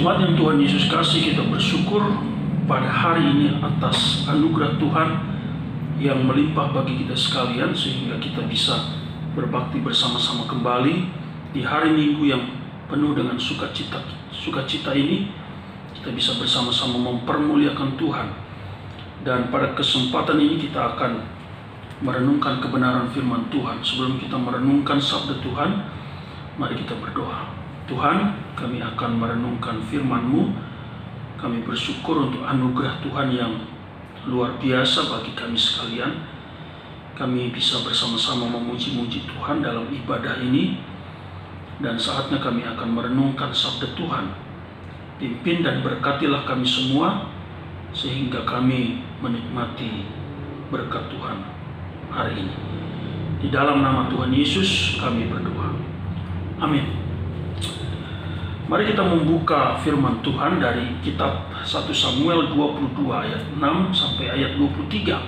Jemaat yang Tuhan Yesus kasih, kita bersyukur pada hari ini atas anugerah Tuhan yang melimpah bagi kita sekalian, sehingga kita bisa berbakti bersama-sama kembali di hari Minggu yang penuh dengan sukacita. Sukacita ini kita bisa bersama-sama mempermuliakan Tuhan. Dan pada kesempatan ini kita akan merenungkan kebenaran firman Tuhan. Sebelum kita merenungkan sabda Tuhan, mari kita berdoa. Tuhan, kami akan merenungkan firman-Mu. Kami bersyukur untuk anugerah Tuhan yang luar biasa bagi kami sekalian. Kami bisa bersama-sama memuji-muji Tuhan dalam ibadah ini. Dan saatnya kami akan merenungkan sabda Tuhan. Pimpin dan berkatilah kami semua, sehingga kami menikmati berkat Tuhan hari ini. Di dalam nama Tuhan Yesus kami berdoa. Amin. Mari kita membuka firman Tuhan dari kitab 1 Samuel 22 ayat 6 sampai ayat 23.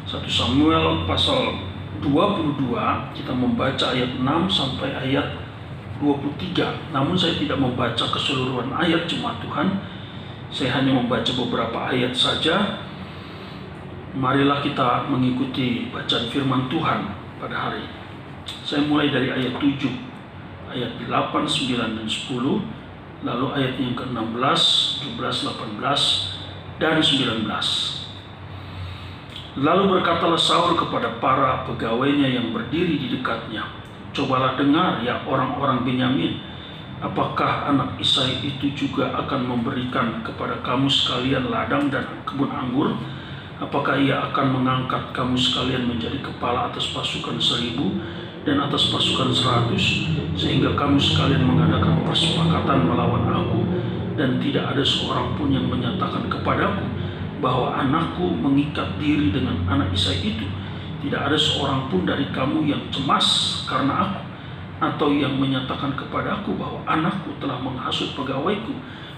1 Samuel pasal 22, kita membaca ayat 6 sampai ayat 23. Namun saya tidak membaca keseluruhan ayat, jemaat Tuhan. Saya hanya membaca beberapa ayat saja. Marilah kita mengikuti bacaan firman Tuhan pada hari ini. Saya mulai dari ayat 7. Ayat 8, 9, dan 10, lalu ayat yang ke-16, 17, 18, dan 19. Lalu berkatalah Saul kepada para pegawainya yang berdiri di dekatnya, "Cobalah dengar, ya orang-orang Benyamin, apakah anak Isai itu juga akan memberikan kepada kamu sekalian ladang dan kebun anggur? Apakah ia akan mengangkat kamu sekalian menjadi kepala atas pasukan 1.000 dan atas pasukan 100, sehingga kamu sekalian mengadakan persepakatan melawan aku, dan tidak ada seorang pun yang menyatakan kepadaku bahwa anakku mengikat diri dengan anak Isai itu? Tidak ada seorang pun dari kamu yang cemas karena aku, atau yang menyatakan kepadaku bahwa anakku telah menghasut pegawaiku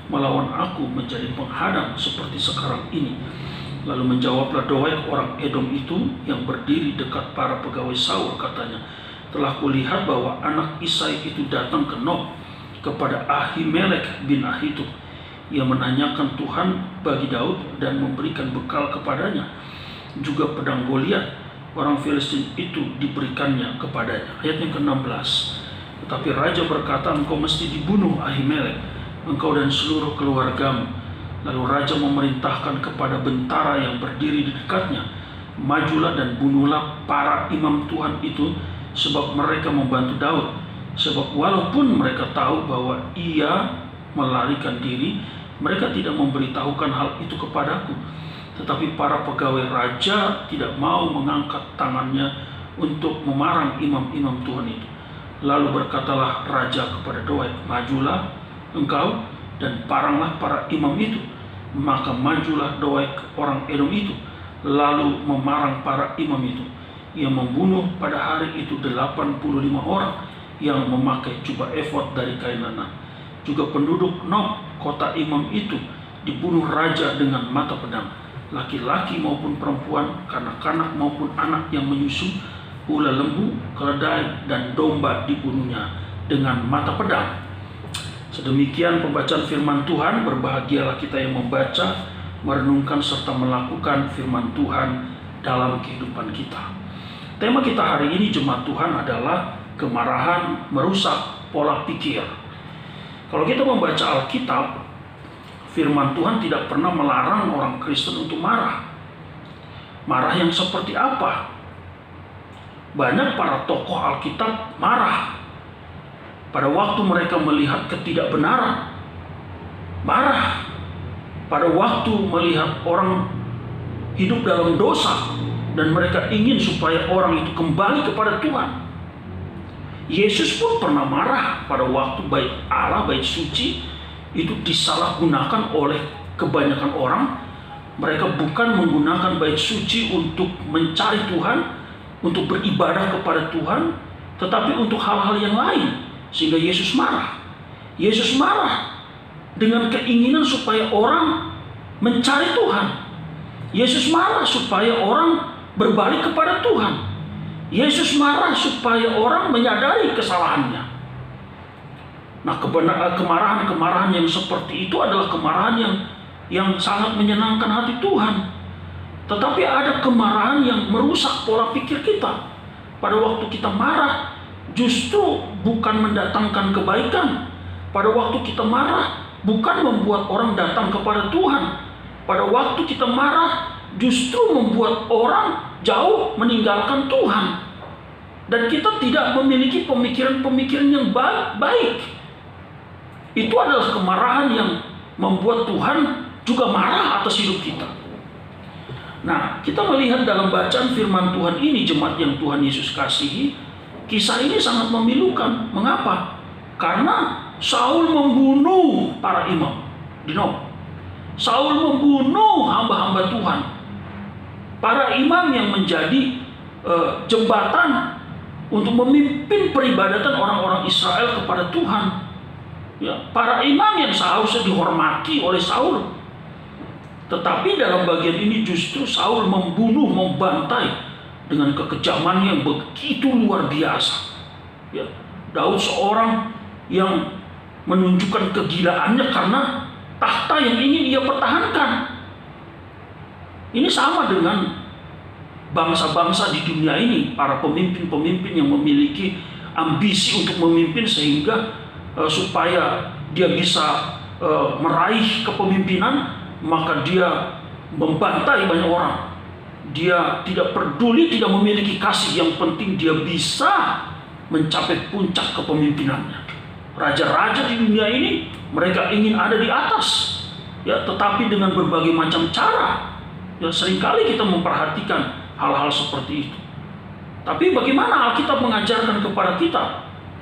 melawan aku menjadi penghadang seperti sekarang ini?" Lalu menjawablah Doeg orang Edom itu yang berdiri dekat para pegawai Saul, katanya, "Telah kulihat bahwa anak Isai itu datang ke Nob kepada Ahimelek bin Ahitub. Ia menanyakan Tuhan bagi Daud dan memberikan bekal kepadanya. Juga pedang Goliat orang Filistin itu diberikannya kepadanya." Ayat yang ke-16. "Tetapi raja berkata, engkau mesti dibunuh, Ahimelek, engkau dan seluruh keluargamu." Lalu raja memerintahkan kepada bentara yang berdiri di dekatnya, "Majulah dan bunuhlah para imam Tuhan itu, sebab mereka membantu Daud. Sebab walaupun mereka tahu bahwa ia melarikan diri, mereka tidak memberitahukan hal itu kepadaku." Tetapi para pegawai raja tidak mau mengangkat tangannya untuk memarang imam-imam Tuhan itu. Lalu berkatalah raja kepada Doeg, "Majulah engkau dan paranglah para imam itu." Maka majulah Doeg orang Edom itu, lalu memarang para imam itu. Ia membunuh pada hari itu 85 orang yang memakai jubah efod dari kain lana. Juga penduduk Nob, kota imam itu, dibunuh raja dengan mata pedang. Laki-laki maupun perempuan, kanak-kanak maupun anak yang menyusu, ula lembu, keledai, dan domba dibunuhnya dengan mata pedang. Sedemikian pembacaan firman Tuhan. Berbahagialah kita yang membaca, merenungkan, serta melakukan firman Tuhan dalam kehidupan kita. Tema kita hari ini, jemaat Tuhan, adalah kemarahan merusak pola pikir. Kalau kita membaca Alkitab, firman Tuhan tidak pernah melarang orang Kristen untuk marah. Marah yang seperti apa? Banyak para tokoh Alkitab marah pada waktu mereka melihat ketidakbenaran, marah pada waktu melihat orang hidup dalam dosa, dan mereka ingin supaya orang itu kembali kepada Tuhan. Yesus pun pernah marah pada waktu bait Allah, bait suci, itu disalahgunakan oleh kebanyakan orang. Mereka bukan menggunakan bait suci untuk mencari Tuhan, untuk beribadah kepada Tuhan, tetapi untuk hal-hal yang lain. Sehingga Yesus marah. Yesus marah dengan keinginan supaya orang mencari Tuhan. Yesus marah supaya orang berbalik kepada Tuhan. Yesus marah supaya orang menyadari kesalahannya. Nah, kemarahan-kemarahan yang seperti itu adalah kemarahan yang sangat menyenangkan hati Tuhan. Tetapi ada kemarahan yang merusak pola pikir kita. Pada waktu kita marah, justru bukan mendatangkan kebaikan. Pada waktu kita marah, bukan membuat orang datang kepada Tuhan. Pada waktu kita marah, justru membuat orang jauh meninggalkan Tuhan. Dan kita tidak memiliki pemikiran-pemikiran yang baik. Itu adalah kemarahan yang membuat Tuhan juga marah atas hidup kita. Nah, kita melihat dalam bacaan firman Tuhan ini, jemaat yang Tuhan Yesus kasihi, kisah ini sangat memilukan. Mengapa? Karena Saul membunuh para imam di Nob. Saul membunuh hamba-hamba Tuhan. Para imam yang menjadi jembatan untuk memimpin peribadatan orang-orang Israel kepada Tuhan. Ya, para imam yang seharusnya dihormati oleh Saul. Tetapi dalam bagian ini justru Saul membunuh, membantai dengan kekejaman yang begitu luar biasa. Ya, Daud seorang yang menunjukkan kegilaannya karena tahta yang ingin ia pertahankan. Ini sama dengan bangsa-bangsa di dunia ini, para pemimpin-pemimpin yang memiliki ambisi untuk memimpin sehingga supaya dia bisa meraih kepemimpinan, maka dia membantai banyak orang. Dia tidak peduli, tidak memiliki kasih, yang penting dia bisa mencapai puncak kepemimpinannya. Raja-raja di dunia ini mereka ingin ada di atas, ya, tetapi dengan berbagai macam cara. Ya, seringkali kita memperhatikan hal-hal seperti itu. Tapi bagaimana Alkitab mengajarkan kepada kita?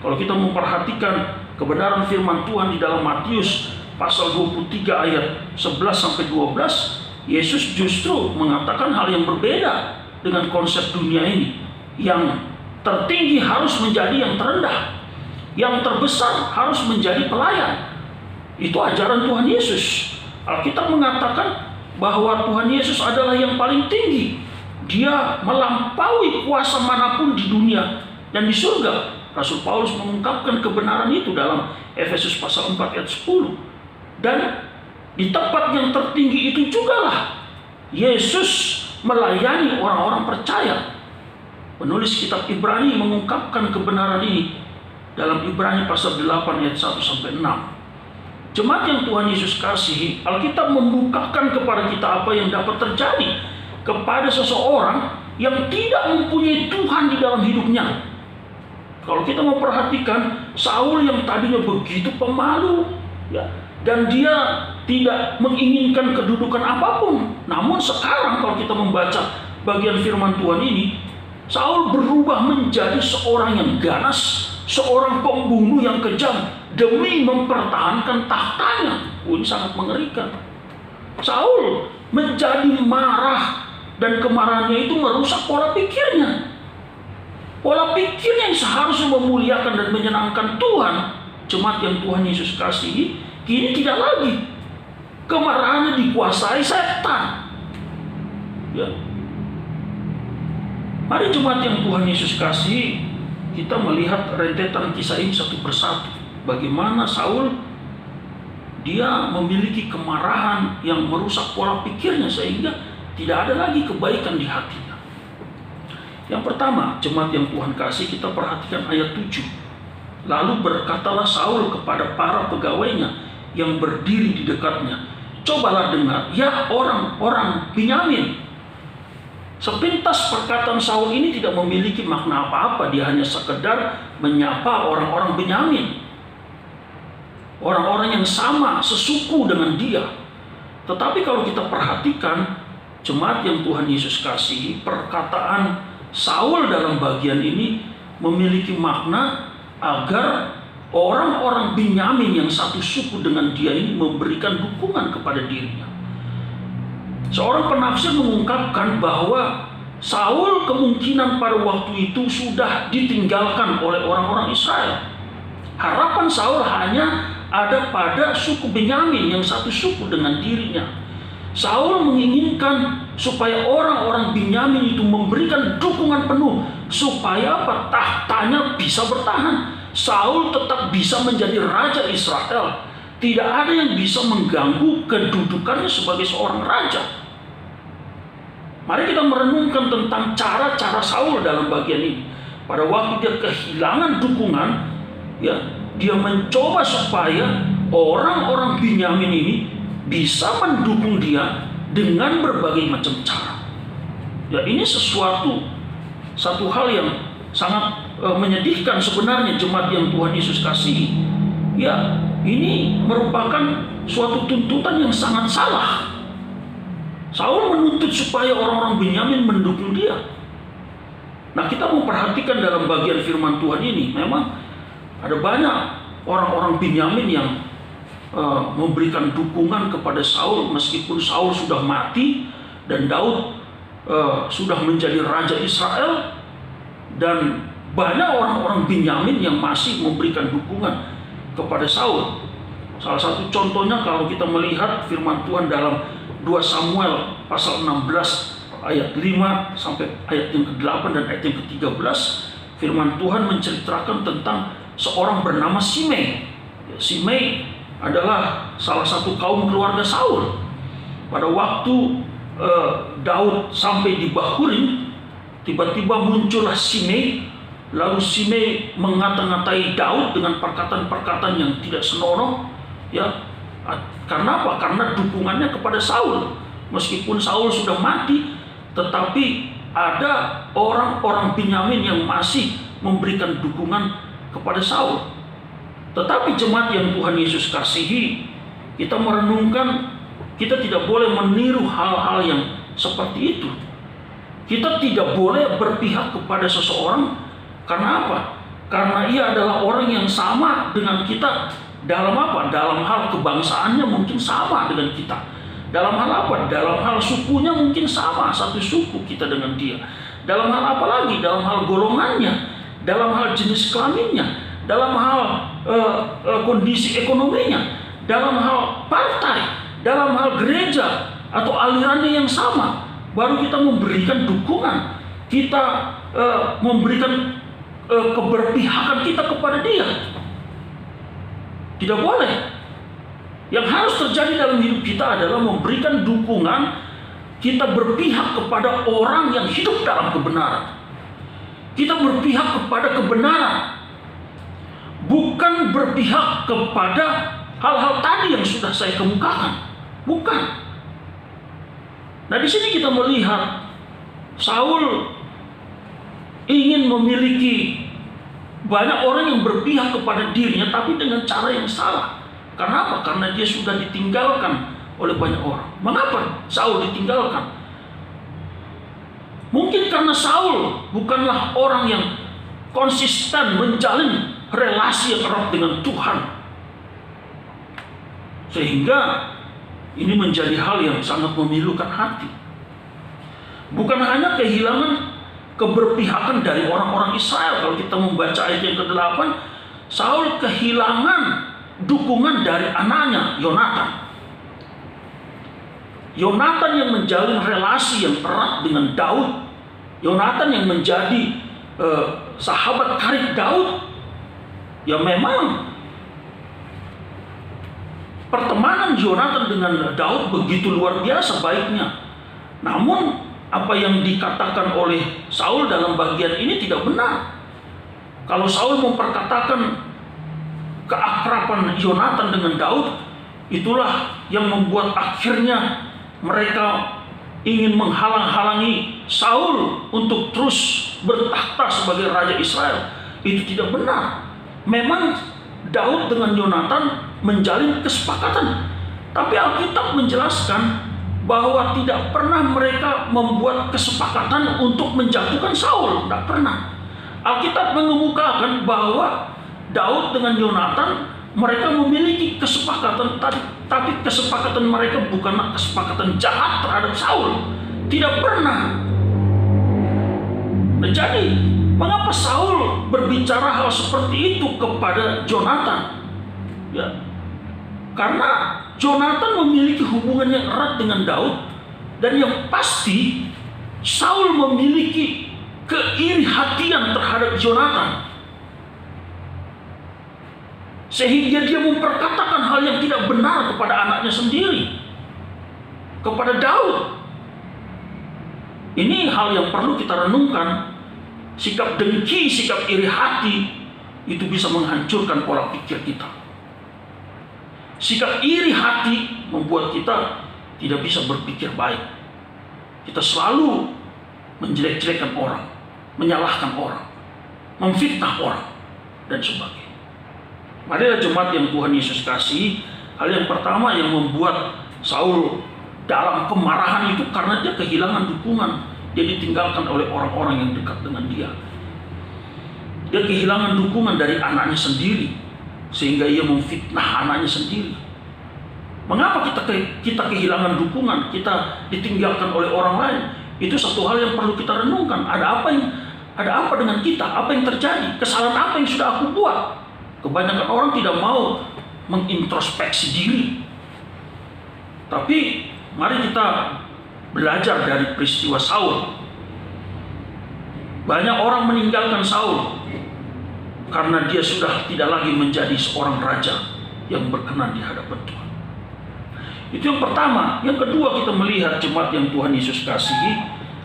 Kalau kita memperhatikan kebenaran firman Tuhan di dalam Matius pasal 23 ayat 11-12, Yesus justru mengatakan hal yang berbeda dengan konsep dunia ini. Yang tertinggi harus menjadi yang terendah, yang terbesar harus menjadi pelayan. Itu ajaran Tuhan Yesus. Alkitab mengatakan bahwa Tuhan Yesus adalah yang paling tinggi. Dia melampaui kuasa manapun di dunia dan di surga. Rasul Paulus mengungkapkan kebenaran itu dalam Efesus pasal 4 ayat 10. Dan di tempat yang tertinggi itu jugalah Yesus melayani orang-orang percaya. Penulis kitab Ibrani mengungkapkan kebenaran ini dalam Ibrani pasal 8 ayat 1-6. Jemaat yang Tuhan Yesus kasihi, Alkitab membukakan kepada kita apa yang dapat terjadi kepada seseorang yang tidak mempunyai Tuhan di dalam hidupnya. Kalau kita memperhatikan Saul yang tadinya begitu pemalu, ya, dan dia tidak menginginkan kedudukan apapun. Namun sekarang kalau kita membaca bagian firman Tuhan ini, Saul berubah menjadi seorang yang ganas, seorang pembunuh yang kejam demi mempertahankan tahtanya. Ini sangat mengerikan. Saul menjadi marah dan kemarahannya itu merusak pola pikirnya. Pola pikir yang seharusnya memuliakan dan menyenangkan Tuhan, jemaat yang Tuhan Yesus kasihi, kini tidak lagi. Kemarahannya dikuasai setan. Ya. Mari jemaat yang Tuhan Yesus kasihi, kita melihat rentetan kisah ini satu persatu. Bagaimana Saul, dia memiliki kemarahan yang merusak pola pikirnya sehingga tidak ada lagi kebaikan di hatinya. Yang pertama, jemaat yang Tuhan kasih, kita perhatikan ayat 7. Lalu berkatalah Saul kepada para pegawainya yang berdiri di dekatnya, "Cobalah dengar, ya orang-orang Binyamin." Sepintas perkataan Saul ini tidak memiliki makna apa-apa. Dia hanya sekedar menyapa orang-orang Binyamin, orang-orang yang sama, sesuku dengan dia. Tetapi kalau kita perhatikan, jemaat yang Tuhan Yesus kasihi, perkataan Saul dalam bagian ini memiliki makna agar orang-orang Binyamin yang satu suku dengan dia ini memberikan dukungan kepada dirinya. Seorang penafsir mengungkapkan bahwa Saul kemungkinan pada waktu itu sudah ditinggalkan oleh orang-orang Israel. Harapan Saul hanya ada pada suku Binyamin yang satu suku dengan dirinya. Saul menginginkan supaya orang-orang Binyamin itu memberikan dukungan penuh supaya tahtanya bisa bertahan, Saul tetap bisa menjadi raja Israel. Tidak ada yang bisa mengganggu kedudukannya sebagai seorang raja. Mari kita merenungkan tentang cara-cara Saul dalam bagian ini. Pada waktu dia kehilangan dukungan, ya, dia mencoba supaya orang-orang Binyamin ini bisa mendukung dia dengan berbagai macam cara. Ya, ini satu hal yang sangat menyedihkan sebenarnya jemaat yang Tuhan Yesus kasihi. Ya, ini merupakan suatu tuntutan yang sangat salah. Saul menuntut supaya orang-orang Binyamin mendukung dia. Nah, kita memperhatikan dalam bagian firman Tuhan ini, memang ada banyak orang-orang Binyamin yang memberikan dukungan kepada Saul meskipun Saul sudah mati dan Daud sudah menjadi raja Israel, dan banyak orang-orang Binyamin yang masih memberikan dukungan kepada Saul. Salah satu contohnya kalau kita melihat firman Tuhan dalam 2 Samuel pasal 16 ayat 5 sampai ayat yang ke-8 dan ayat yang ke-13, firman Tuhan menceritakan tentang seorang bernama Simei. Simei adalah salah satu kaum keluarga Saul. Pada waktu Daud sampai di Bahurim, tiba-tiba muncullah Simei. Lalu Simei mengata-ngatai Daud dengan perkataan-perkataan yang tidak senonoh, ya. Karena apa? Karena dukungannya kepada Saul. Meskipun Saul sudah mati, tetapi ada orang-orang Binyamin yang masih memberikan dukungan kepada Saul. Tetapi jemaat yang Tuhan Yesus kasihi, kita merenungkan, kita tidak boleh meniru hal-hal yang seperti itu. Kita tidak boleh berpihak kepada seseorang. Karena apa? Karena ia adalah orang yang sama dengan kita. Dalam apa? Dalam hal kebangsaannya mungkin sama dengan kita. Dalam hal apa? Dalam hal sukunya mungkin sama, satu suku kita dengan dia. Dalam hal apa lagi? Dalam hal golongannya, dalam hal jenis kelaminnya, dalam hal kondisi ekonominya, dalam hal partai, dalam hal gereja atau alirannya yang sama. Baru kita memberikan dukungan, kita memberikan keberpihakan kita kepada dia. Tidak boleh. Yang harus terjadi dalam hidup kita adalah memberikan dukungan, kita berpihak kepada orang yang hidup dalam kebenaran. Kita berpihak kepada kebenaran, bukan berpihak kepada hal-hal tadi yang sudah saya kemukakan. Bukan. Nah, di sini kita melihat Saul ingin memiliki banyak orang yang berpihak kepada dirinya, tapi dengan cara yang salah. Karena apa? Karena dia sudah ditinggalkan oleh banyak orang. Mengapa Saul ditinggalkan? Mungkin karena Saul bukanlah orang yang konsisten menjalin relasi yang erat dengan Tuhan. Sehingga ini menjadi hal yang sangat memilukan hati. Bukan hanya kehilangan keberpihakan dari orang-orang Israel. Kalau kita membaca ayat yang ke-8, Saul kehilangan dukungan dari anaknya Yonatan. Yonatan yang menjalin relasi yang erat dengan Daud. Yonatan yang menjadi sahabat karib Daud. Ya, memang pertemanan Yonatan dengan Daud begitu luar biasa baiknya. Namun apa yang dikatakan oleh Saul dalam bagian ini tidak benar. Kalau Saul memperkatakan keakraban Yonatan dengan Daud, itulah yang membuat akhirnya mereka ingin menghalang-halangi Saul untuk terus bertahta sebagai raja Israel. Itu tidak benar. Memang Daud dengan Yonatan menjalin kesepakatan, tapi Alkitab menjelaskan bahwa tidak pernah mereka membuat kesepakatan untuk menjatuhkan Saul. Tidak pernah. Alkitab mengemukakan bahwa Daud dengan Yonatan mereka memiliki kesepakatan, tapi kesepakatan mereka bukanlah kesepakatan jahat terhadap Saul. Tidak pernah. Nah, jadi mengapa Saul berbicara hal seperti itu kepada Yonatan? Ya, karena Yonatan memiliki hubungan yang erat dengan Daud, dan yang pasti Saul memiliki keiri hatian terhadap Yonatan. sehingga dia memperkatakan hal yang tidak benar kepada anaknya sendiri, kepada Daud. Ini hal yang perlu kita renungkan. Sikap dengki, sikap iri hati itu bisa menghancurkan pola pikir kita. Sikap iri hati membuat kita tidak bisa berpikir baik. Kita selalu menjelek-jelekan orang, menyalahkan orang, memfitnah orang, dan sebagainya. Marilah jemaat yang Tuhan Yesus kasih, hal yang pertama yang membuat Saul dalam kemarahan itu karena dia kehilangan dukungan. Dia ditinggalkan oleh orang-orang yang dekat dengan dia. Dia kehilangan dukungan dari anaknya sendiri, sehingga ia memfitnah anaknya sendiri. Mengapa kita kehilangan dukungan, kita ditinggalkan oleh orang lain? Itu satu hal yang perlu kita renungkan. Ada apa dengan kita? Apa yang terjadi? Kesalahan apa yang sudah aku buat? Kebanyakan orang tidak mau mengintrospeksi diri. Tapi mari kita belajar dari peristiwa Saul. Banyak orang meninggalkan Saul karena dia sudah tidak lagi menjadi seorang raja yang berkenan di hadapan Tuhan. Itu yang pertama. Yang kedua, kita melihat jemaat yang Tuhan Yesus kasihi,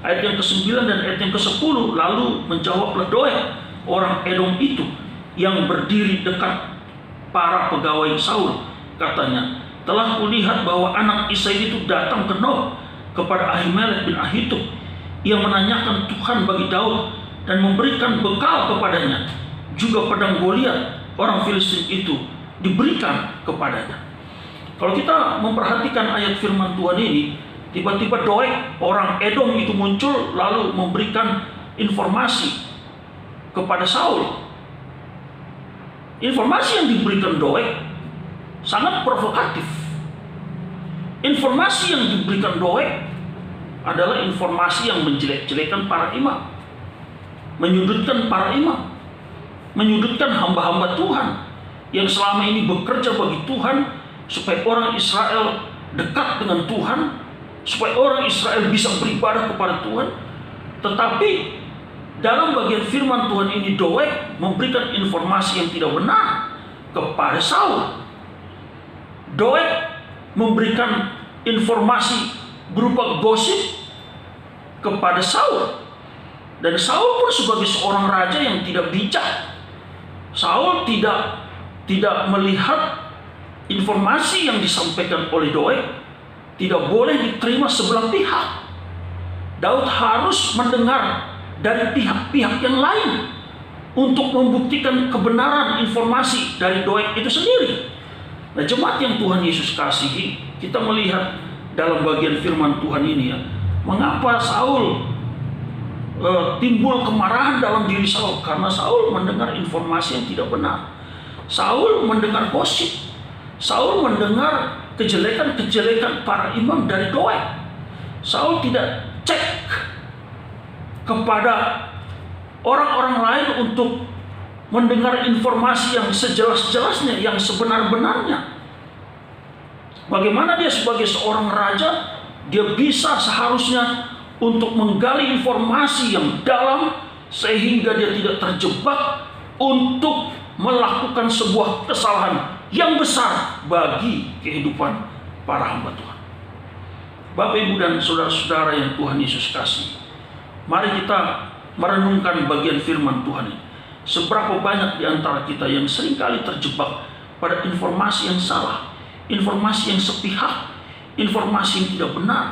ayat yang ke-9 dan ayat yang ke-10. Lalu menjawablah Doeg, orang Edom itu, yang berdiri dekat para pegawai Saul. Katanya, telah kulihat bahwa anak Isai itu datang ke Nob kepada Ahimelek bin Ahitub. Ia menanyakan Tuhan bagi Daud dan memberikan bekal kepadanya. Juga pedang Goliat orang Filistin itu diberikan kepadanya. Kalau kita memperhatikan ayat firman Tuhan ini, tiba-tiba Doeg orang Edom itu muncul lalu memberikan informasi kepada Saul. Informasi yang diberikan Doeg sangat provokatif. Informasi yang diberikan Doeg adalah informasi yang menjelek-jelekan para imam, menyudutkan para imam, menyudutkan hamba-hamba Tuhan yang selama ini bekerja bagi Tuhan, supaya orang Israel dekat dengan Tuhan, supaya orang Israel bisa beribadah kepada Tuhan. Tetapi dalam bagian firman Tuhan ini, Doeg memberikan informasi yang tidak benar kepada Saul. Doeg memberikan informasi berupa gosip kepada Saul. Dan Saul pun sebagai seorang raja yang tidak bijak, Saul tidak melihat informasi yang disampaikan oleh Doeg tidak boleh diterima sebelah pihak. Daud harus mendengar dari pihak-pihak yang lain untuk membuktikan kebenaran informasi dari Doeg itu sendiri. Nah, jemaat yang Tuhan Yesus kasihi, kita melihat dalam bagian firman Tuhan ini ya, mengapa Saul timbul kemarahan dalam diri Saul? Karena Saul mendengar informasi yang tidak benar. Saul mendengar gosip. Saul mendengar kejelekan-kejelekan para imam dari Doeg. Saul tidak cek kepada orang-orang lain untuk mendengar informasi yang sejelas-jelasnya, yang sebenar-benarnya. Bagaimana dia sebagai seorang raja, dia bisa seharusnya untuk menggali informasi yang dalam sehingga dia tidak terjebak untuk melakukan sebuah kesalahan yang besar bagi kehidupan para hamba Tuhan. Bapak, Ibu, dan saudara-saudara yang Tuhan Yesus kasih, mari kita merenungkan bagian firman Tuhan ini. Seberapa banyak di antara kita yang seringkali terjebak pada informasi yang salah, informasi yang sepihak, informasi yang tidak benar.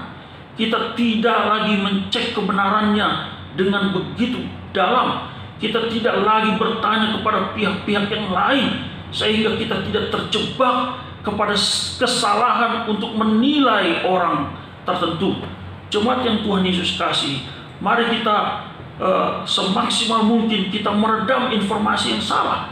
Kita tidak lagi mencek kebenarannya dengan begitu dalam. Kita tidak lagi bertanya kepada pihak-pihak yang lain, sehingga kita tidak terjebak kepada kesalahan untuk menilai orang tertentu. Jemaat yang Tuhan Yesus kasih, mari kita semaksimal mungkin kita meredam informasi yang salah.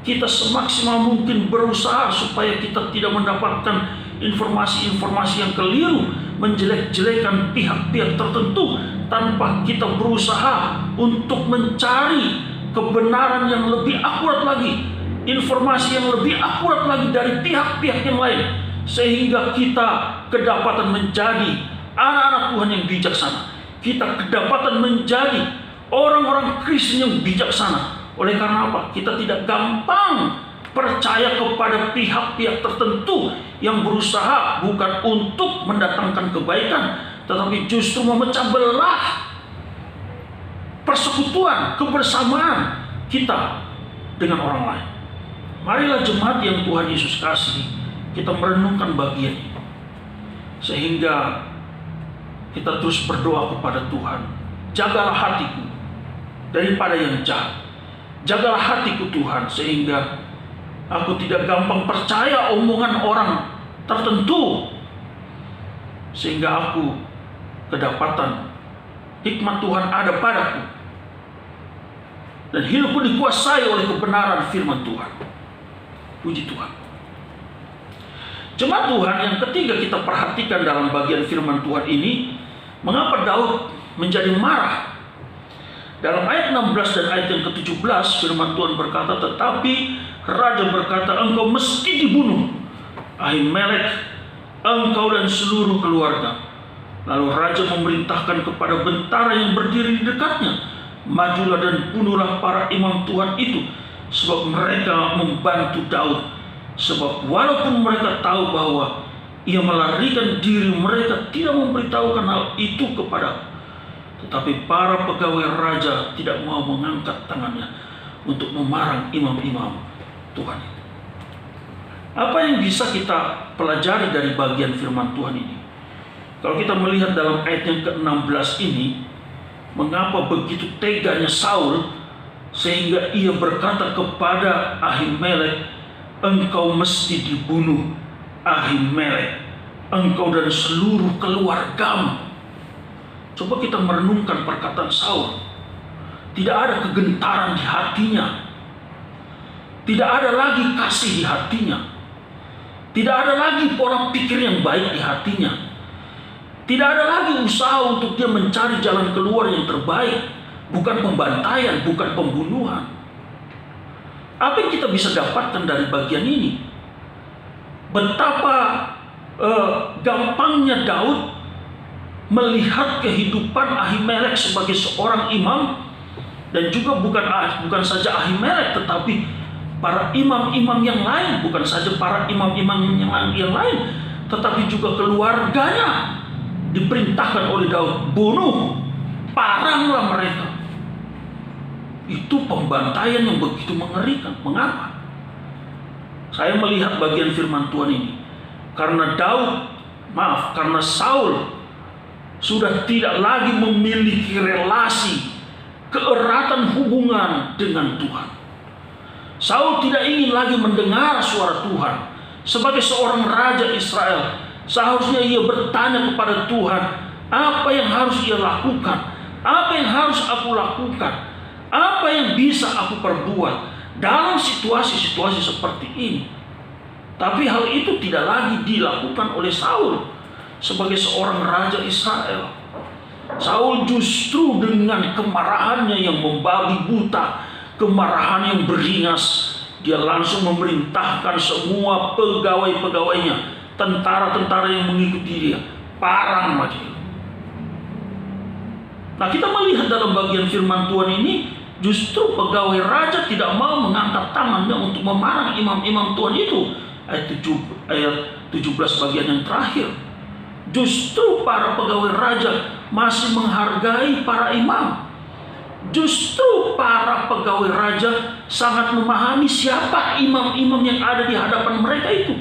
Kita semaksimal mungkin berusaha supaya kita tidak mendapatkan informasi-informasi yang keliru, menjelek-jelekan pihak-pihak tertentu, tanpa kita berusaha untuk mencari kebenaran yang lebih akurat lagi, informasi yang lebih akurat lagi dari pihak-pihak yang lain, sehingga kita kedapatan menjadi anak-anak Tuhan yang bijaksana. Kita kedapatan menjadi orang-orang Kristen yang bijaksana. Oleh karena apa? Kita tidak gampang percaya kepada pihak-pihak tertentu yang berusaha bukan untuk mendatangkan kebaikan, tetapi justru memecah belah persekutuan, kebersamaan kita dengan orang lain. Marilah jemaat yang Tuhan Yesus kasih, kita merenungkan bagian ini, sehingga kita terus berdoa kepada Tuhan. Jagalah hatiku daripada yang jahat. Jagalah hatiku Tuhan, sehingga aku tidak gampang percaya omongan orang tertentu, sehingga aku kedapatan hikmat Tuhan ada padaku, dan hidupku dikuasai oleh kebenaran firman Tuhan. Puji Tuhan. Jemaat Tuhan, yang ketiga kita perhatikan dalam bagian firman Tuhan ini, mengapa Daud menjadi marah. Dalam ayat 16 dan ayat yang ke-17, firman Tuhan berkata, tetapi raja berkata, engkau mesti dibunuh, Ahimelek, engkau dan seluruh keluarga. Lalu raja memerintahkan kepada bentara yang berdiri di dekatnya, majulah dan bunuhlah para imam Tuhan itu, sebab mereka membantu Daud. Sebab walaupun mereka tahu bahwa ia melarikan diri, mereka tidak memberitahukan hal itu kepada. Tetapi para pegawai raja tidak mau mengangkat tangannya untuk memarang imam-imam Tuhan itu. Apa yang bisa kita pelajari dari bagian firman Tuhan ini? Kalau kita melihat dalam ayat yang ke-16 ini, mengapa begitu teganya Saul sehingga ia berkata kepada Ahimelek, engkau mesti dibunuh, Ahimelek, engkau dan seluruh keluargamu. Coba kita merenungkan perkataan Saul. Tidak ada kegentaran di hatinya. Tidak ada lagi kasih di hatinya. Tidak ada lagi pola pikir yang baik di hatinya. Tidak ada lagi usaha untuk dia mencari jalan keluar yang terbaik. Bukan pembantaian, bukan pembunuhan. Apa yang kita bisa dapatkan dari bagian ini? Betapa gampangnya Daud melihat kehidupan Ahimelek sebagai seorang imam, dan juga bukan saja Ahimelek, tetapi para imam-imam yang lain, bukan saja para imam-imam yang lain, tetapi juga keluarganya diperintahkan oleh Daud, bunuh, paranglah mereka. Itu pembantaian yang begitu mengerikan. Mengapa? Saya melihat bagian firman Tuhan ini karena karena Saul sudah tidak lagi memiliki relasi keeratan hubungan dengan Tuhan. Saul tidak ingin lagi mendengar suara Tuhan. Sebagai seorang raja Israel, seharusnya ia bertanya kepada Tuhan, apa yang harus ia lakukan? Apa yang harus aku lakukan? Apa yang bisa aku perbuat dalam situasi-situasi seperti ini? Tapi hal itu tidak lagi dilakukan oleh Saul sebagai seorang raja Israel. Saul justru dengan kemarahannya yang membabi buta, kemarahan yang beringas, dia langsung memerintahkan semua pegawai-pegawainya, tentara-tentara yang mengikuti dia, parang mati. Nah, kita melihat dalam bagian firman Tuhan ini, justru pegawai raja tidak mau mengangkat tangannya untuk memarang imam-imam Tuhan itu. Ayat 17 bagian yang terakhir. Justru para pegawai raja masih menghargai para imam. Justru para pegawai raja sangat memahami siapa imam-imam yang ada di hadapan mereka itu.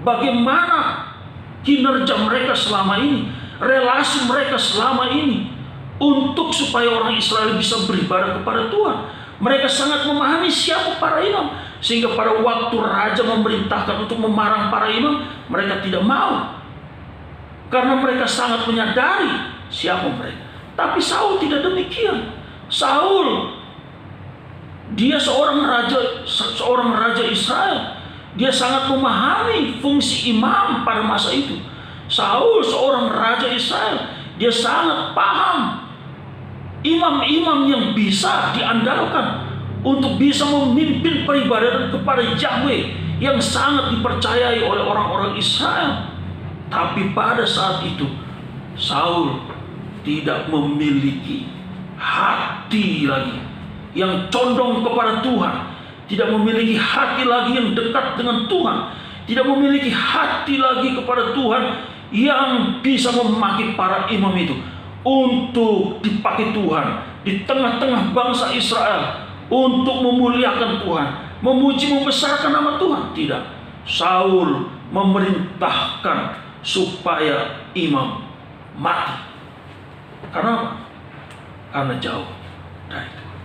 Bagaimana kinerja mereka selama ini, relasi mereka selama ini, untuk supaya orang Israel bisa beribadah kepada Tuhan. Mereka sangat memahami siapa para imam, sehingga pada waktu raja memerintahkan untuk memarang para imam, mereka tidak mau. Karena mereka sangat menyadari siapa mereka. Tapi Saul tidak demikian. Saul, dia seorang raja Israel. Dia sangat memahami fungsi imam pada masa itu. Saul seorang raja Israel. Dia sangat paham imam-imam yang bisa diandalkan untuk bisa memimpin peribadatan kepada Yahweh yang sangat dipercayai oleh orang-orang Israel. Tapi pada saat itu Saul tidak memiliki hati lagi yang condong kepada Tuhan, tidak memiliki hati lagi yang dekat dengan Tuhan, tidak memiliki hati lagi kepada Tuhan yang bisa memakai para imam itu untuk dipakai Tuhan di tengah-tengah bangsa Israel untuk memuliakan Tuhan, memuji membesarkan nama Tuhan. Tidak, Saul memerintahkan supaya imam mati. Karena apa? Karena jauh dari Tuhan.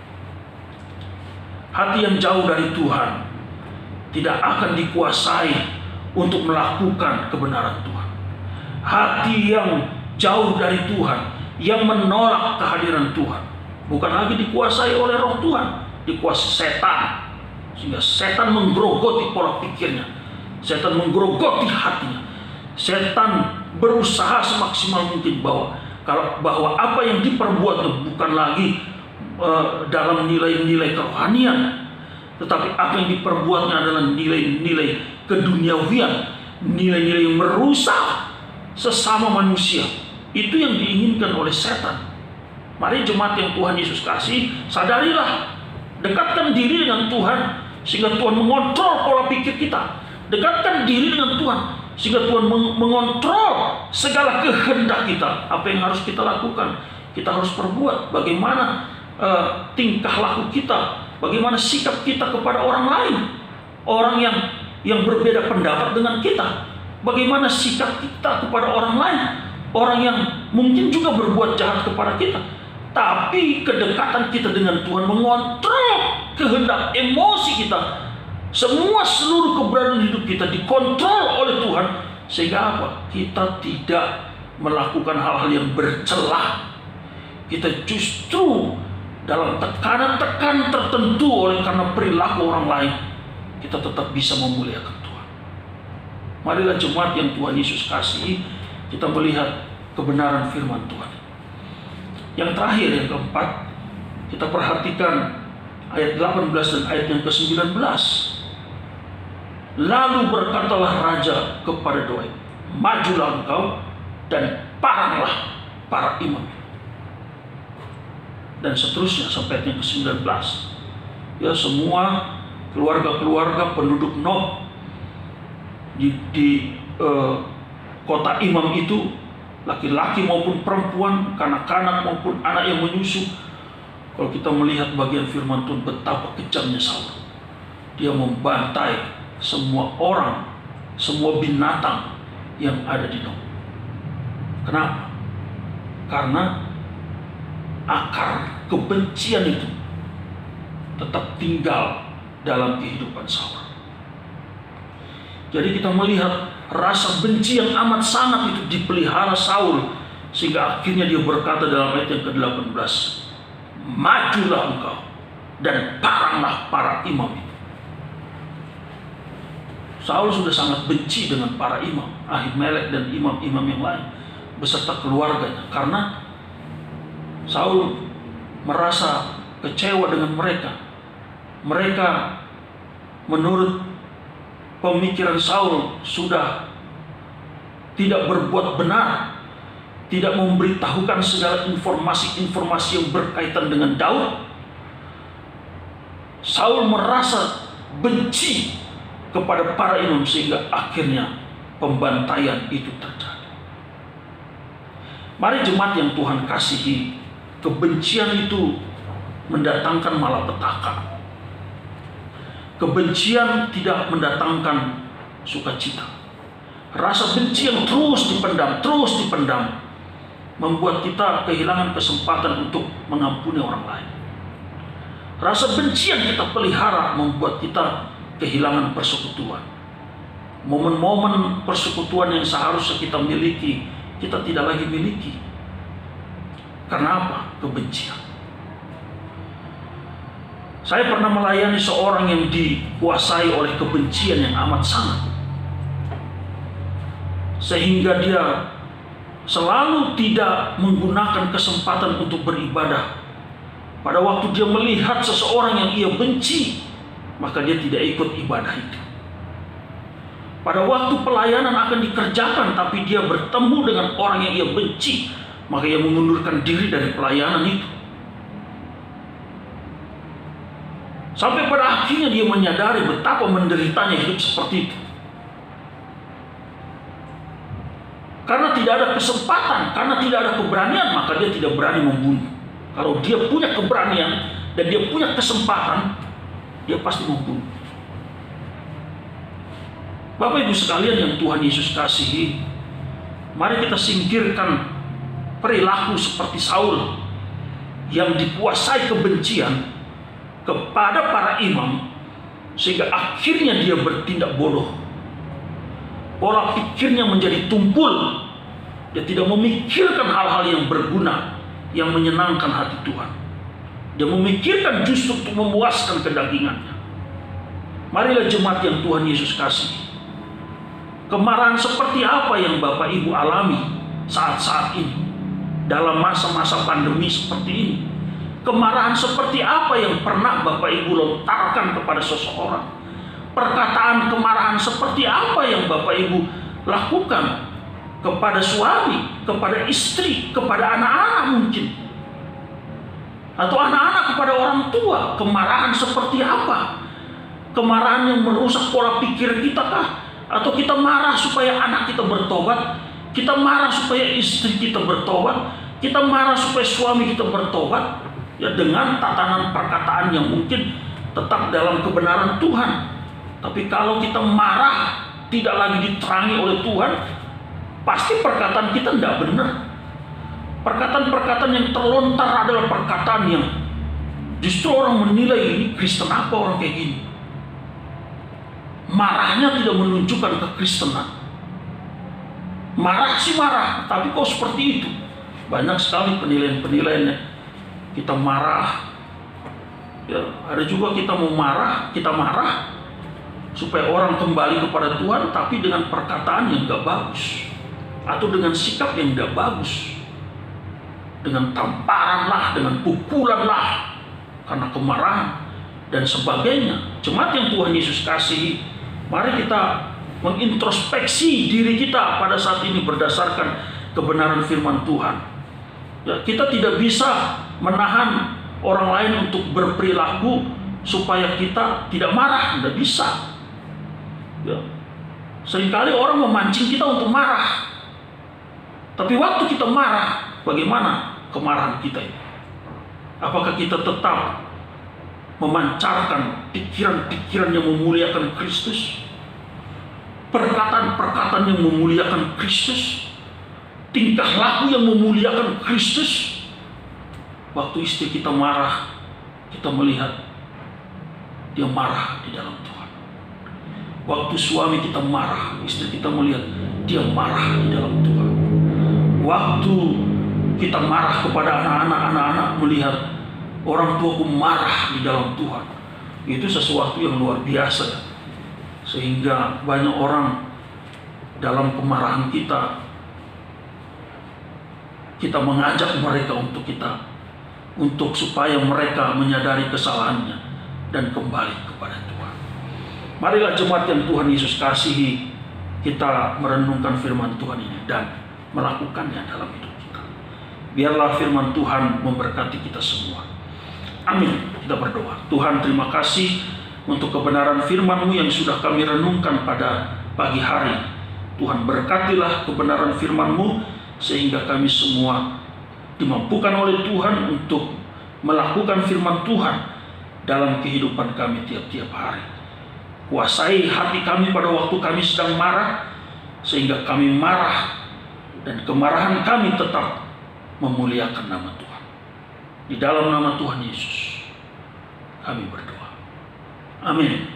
Hati yang jauh dari Tuhan tidak akan dikuasai untuk melakukan kebenaran Tuhan. Hati yang jauh dari Tuhan, yang menolak kehadiran Tuhan, bukan lagi dikuasai oleh roh Tuhan, dikuasai setan. Sehingga setan menggerogoti pola pikirnya, setan menggerogoti hatinya. Setan berusaha semaksimal mungkin bahwa apa yang diperbuat bukan lagi dalam nilai-nilai kerohanian, tetapi apa yang diperbuatnya adalah nilai-nilai keduniawian, nilai-nilai yang merusak sesama manusia. Itu yang diinginkan oleh setan. Mari jemaat yang Tuhan Yesus kasih, sadarilah, dekatkan diri dengan Tuhan sehingga Tuhan mengontrol pola pikir kita. Dekatkan diri dengan Tuhan sehingga Tuhan mengontrol segala kehendak kita. Apa yang harus kita lakukan, kita harus perbuat. Bagaimana tingkah laku kita, bagaimana sikap kita kepada orang lain, orang yang berbeda pendapat dengan kita. Bagaimana sikap kita kepada orang lain, orang yang mungkin juga berbuat jahat kepada kita. Tapi kedekatan kita dengan Tuhan mengontrol kehendak emosi kita. Seluruh keberadaan hidup kita dikontrol oleh Tuhan. Sehingga apa? Kita tidak melakukan hal-hal yang bercelah. Kita justru dalam tekanan-tekanan tertentu oleh karena perilaku orang lain, kita tetap bisa memuliakan Tuhan. Marilah jemaat yang Tuhan Yesus kasih, kita melihat kebenaran firman Tuhan. Yang terakhir, yang keempat, kita perhatikan ayat 18 dan ayat yang ke-19. Lalu berkatalah raja kepada Doeg, majulah engkau dan paranglah para imam. Dan seterusnya sampai ayat yang ke-19. Ya, semua keluarga-keluarga penduduk Nob di kota imam itu, laki-laki maupun perempuan, kanak-kanak maupun anak yang menyusu. Kalau kita melihat bagian firman Tuhan, betapa kejamnya Saul. Dia membantai semua orang, semua binatang yang ada di Nob. Kenapa? Karena akar kebencian itu tetap tinggal dalam kehidupan Saul. Jadi kita melihat rasa benci yang amat sangat itu dipelihara Saul, sehingga akhirnya dia berkata dalam ayat yang ke-18, majulah engkau dan paranglah para imam itu. Saul sudah sangat benci dengan para imam, Ahimelek dan imam-imam yang lain beserta keluarganya, karena Saul merasa kecewa dengan mereka. Mereka menurut pemikiran Saul sudah tidak berbuat benar, tidak memberitahukan segala informasi-informasi yang berkaitan dengan Daud. Saul merasa benci kepada para imam sehingga akhirnya pembantaian itu terjadi. Mari jemaat yang Tuhan kasihi, kebencian itu mendatangkan malapetaka. Kebencian tidak mendatangkan sukacita. Rasa benci yang terus dipendam, membuat kita kehilangan kesempatan untuk mengampuni orang lain. Rasa benci yang kita pelihara membuat kita kehilangan persekutuan. Momen-momen persekutuan yang seharusnya kita miliki, kita tidak lagi miliki. Karena apa? Kebencian. Saya pernah melayani seorang yang dikuasai oleh kebencian yang amat sangat, sehingga dia selalu tidak menggunakan kesempatan untuk beribadah. Pada waktu dia melihat seseorang yang ia benci, maka dia tidak ikut ibadah itu. Pada waktu pelayanan akan dikerjakan, tapi dia bertemu dengan orang yang ia benci, maka ia mengundurkan diri dari pelayanan itu. Sampai pada akhirnya dia menyadari betapa menderitanya hidup seperti itu. Karena tidak ada kesempatan, karena tidak ada keberanian, maka dia tidak berani membunuh. Kalau dia punya keberanian dan dia punya kesempatan, dia pasti membunuh. Bapak Ibu sekalian yang Tuhan Yesus kasihi, mari kita singkirkan perilaku seperti Saul yang dikuasai kebencian kepada para imam, sehingga akhirnya dia bertindak bodoh. Pola pikirnya menjadi tumpul. Dia tidak memikirkan hal-hal yang berguna, yang menyenangkan hati Tuhan. Dia memikirkan justru untuk memuaskan kedagingannya. Marilah jemaat yang Tuhan Yesus kasih. Kemarahan seperti apa yang Bapak Ibu alami saat-saat ini, dalam masa-masa pandemi seperti ini? Kemarahan seperti apa yang pernah Bapak Ibu lontarkan kepada seseorang? Perkataan kemarahan seperti apa yang Bapak Ibu lakukan kepada suami, kepada istri, kepada anak-anak mungkin, atau anak-anak kepada orang tua? Kemarahan seperti apa? Kemarahan yang merusak pola pikir kita kah? Atau kita marah supaya anak kita bertobat? Kita marah supaya istri kita bertobat? Kita marah supaya suami kita bertobat? Ya, dengan tatanan perkataan yang mungkin tetap dalam kebenaran Tuhan. Tapi kalau kita marah tidak lagi diterangi oleh Tuhan, pasti perkataan kita tidak benar. Perkataan-perkataan yang terlontar adalah perkataan yang justru orang menilai, ini Kristen apa orang kayak gini. Marahnya tidak menunjukkan kekristenan. Marah sih marah, tapi kok seperti itu? Banyak sekali penilaian-penilaiannya. Kita marah, ya, ada juga kita mau marah, kita marah supaya orang kembali kepada Tuhan, tapi dengan perkataan yang gak bagus, atau dengan sikap yang gak bagus, dengan tamparan lah, dengan pukulan lah, karena kemarahan dan sebagainya. Jemaat yang Tuhan Yesus kasihi, mari kita mengintrospeksi diri kita pada saat ini berdasarkan kebenaran firman Tuhan. Ya, kita tidak bisa menahan orang lain untuk berperilaku supaya kita tidak marah, tidak bisa. Ya. Seringkali orang memancing kita untuk marah. Tapi waktu kita marah, bagaimana kemarahan kita ini? Apakah kita tetap memancarkan pikiran-pikiran yang memuliakan Kristus? Perkataan-perkataan yang memuliakan Kristus? Tingkah laku yang memuliakan Kristus? Waktu istri kita marah, kita melihat dia marah di dalam Tuhan. Waktu suami kita marah, istri kita melihat dia marah di dalam Tuhan. Waktu kita marah kepada anak-anak melihat orang tuaku marah di dalam Tuhan. Itu sesuatu yang luar biasa. Sehingga banyak orang dalam kemarahan kita mengajak mereka untuk supaya mereka menyadari kesalahannya dan kembali kepada Tuhan. Marilah jemaat yang Tuhan Yesus kasihi, kita merenungkan firman Tuhan ini dan melakukannya dalam hidup kita. Biarlah firman Tuhan memberkati kita semua. Amin. Kita berdoa. Tuhan, terima kasih untuk kebenaran firman-Mu yang sudah kami renungkan pada pagi hari. Tuhan, berkatilah kebenaran firman-Mu sehingga kami semua dimampukan oleh Tuhan untuk melakukan firman Tuhan dalam kehidupan kami tiap-tiap hari. Kuasai hati kami pada waktu kami sedang marah, sehingga kami marah dan kemarahan kami tetap memuliakan nama Tuhan. Di dalam nama Tuhan Yesus kami berdoa. Amin.